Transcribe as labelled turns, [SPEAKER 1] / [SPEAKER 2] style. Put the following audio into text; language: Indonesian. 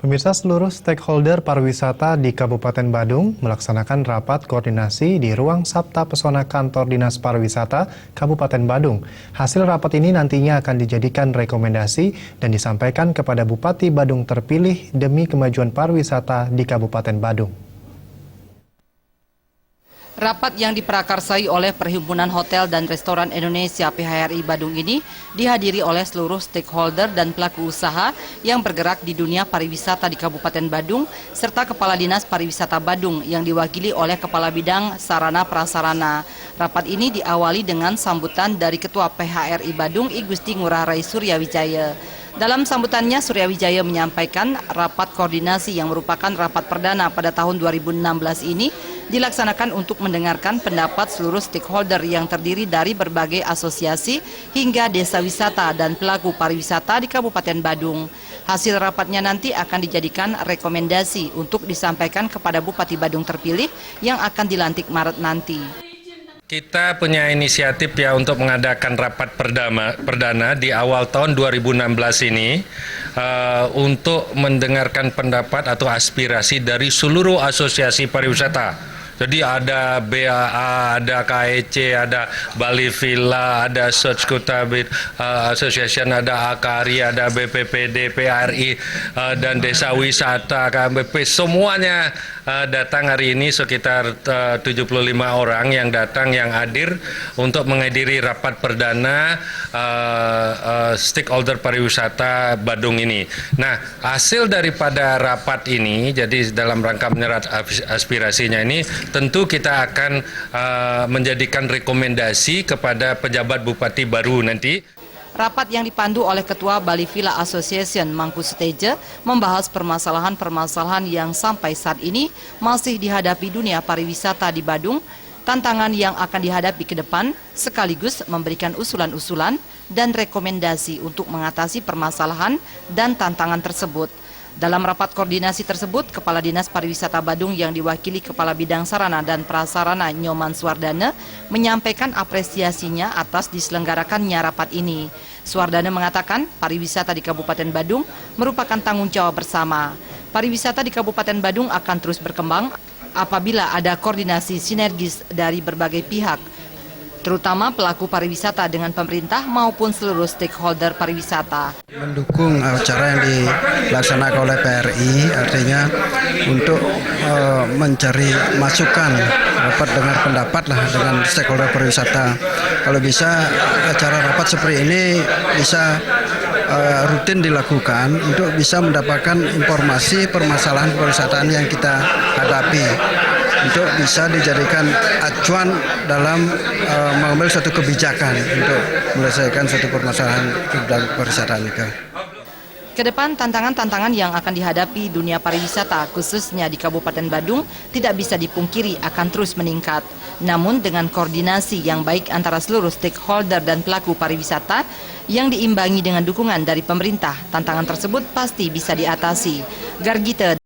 [SPEAKER 1] Pemirsa, seluruh stakeholder pariwisata di Kabupaten Badung melaksanakan rapat koordinasi di ruang Sabta Pesona Kantor Dinas Pariwisata Kabupaten Badung. Hasil rapat ini nantinya akan dijadikan rekomendasi dan disampaikan kepada Bupati Badung terpilih demi kemajuan pariwisata di Kabupaten Badung.
[SPEAKER 2] Rapat yang diprakarsai oleh Perhimpunan Hotel dan Restoran Indonesia (PHRI) Badung ini dihadiri oleh seluruh stakeholder dan pelaku usaha yang bergerak di dunia pariwisata di Kabupaten Badung serta Kepala Dinas Pariwisata Badung yang diwakili oleh Kepala Bidang Sarana Prasarana. Rapat ini diawali dengan sambutan dari Ketua PHRI Badung I Gusti Ngurah Rai Suryawijaya. Dalam sambutannya, Suryawijaya menyampaikan rapat koordinasi yang merupakan rapat perdana pada tahun 2016 ini dilaksanakan untuk mendengarkan pendapat seluruh stakeholder yang terdiri dari berbagai asosiasi hingga desa wisata dan pelaku pariwisata di Kabupaten Badung. Hasil rapatnya nanti akan dijadikan rekomendasi untuk disampaikan kepada Bupati Badung terpilih yang akan dilantik Maret nanti.
[SPEAKER 3] Kita punya inisiatif ya untuk mengadakan rapat perdana di awal tahun 2016 ini untuk mendengarkan pendapat atau aspirasi dari seluruh asosiasi pariwisata. Jadi ada BAA, ada KEC, ada Bali Villa, ada Search Kutabit Association, ada Akari, ada BPPD, PRI, dan Desa Wisata, KMBP, semuanya datang hari ini sekitar 75 orang yang datang, yang hadir untuk menghadiri rapat perdana stakeholder pariwisata Badung ini. Nah, hasil daripada rapat ini, jadi dalam rangka menyerap aspirasinya ini, tentu kita akan menjadikan rekomendasi kepada pejabat bupati baru nanti.
[SPEAKER 2] Rapat yang dipandu oleh Ketua Bali Villa Association Mangku Suteja membahas permasalahan-permasalahan yang sampai saat ini masih dihadapi dunia pariwisata di Badung, tantangan yang akan dihadapi ke depan, sekaligus memberikan usulan-usulan dan rekomendasi untuk mengatasi permasalahan dan tantangan tersebut. Dalam rapat koordinasi tersebut, Kepala Dinas Pariwisata Badung yang diwakili Kepala Bidang Sarana dan Prasarana Nyoman Suwardana menyampaikan apresiasinya atas diselenggarakannya rapat ini. Suwardana mengatakan pariwisata di Kabupaten Badung merupakan tanggung jawab bersama. Pariwisata di Kabupaten Badung akan terus berkembang apabila ada koordinasi sinergis dari berbagai pihak, terutama pelaku pariwisata dengan pemerintah maupun seluruh stakeholder pariwisata.
[SPEAKER 4] Mendukung acara yang dilaksanakan oleh PRI, artinya untuk mencari masukan, dapat dengar pendapat lah dengan stakeholder pariwisata. Kalau bisa acara rapat seperti ini bisa rutin dilakukan untuk bisa mendapatkan informasi permasalahan pariwisata yang kita hadapi, untuk bisa dijadikan acuan dalam mengambil suatu kebijakan untuk menyelesaikan suatu permasalahan dalam pariwisata itu.
[SPEAKER 2] Kedepan tantangan-tantangan yang akan dihadapi dunia pariwisata khususnya di Kabupaten Badung tidak bisa dipungkiri akan terus meningkat. Namun dengan koordinasi yang baik antara seluruh stakeholder dan pelaku pariwisata yang diimbangi dengan dukungan dari pemerintah, tantangan tersebut pasti bisa diatasi. Gargita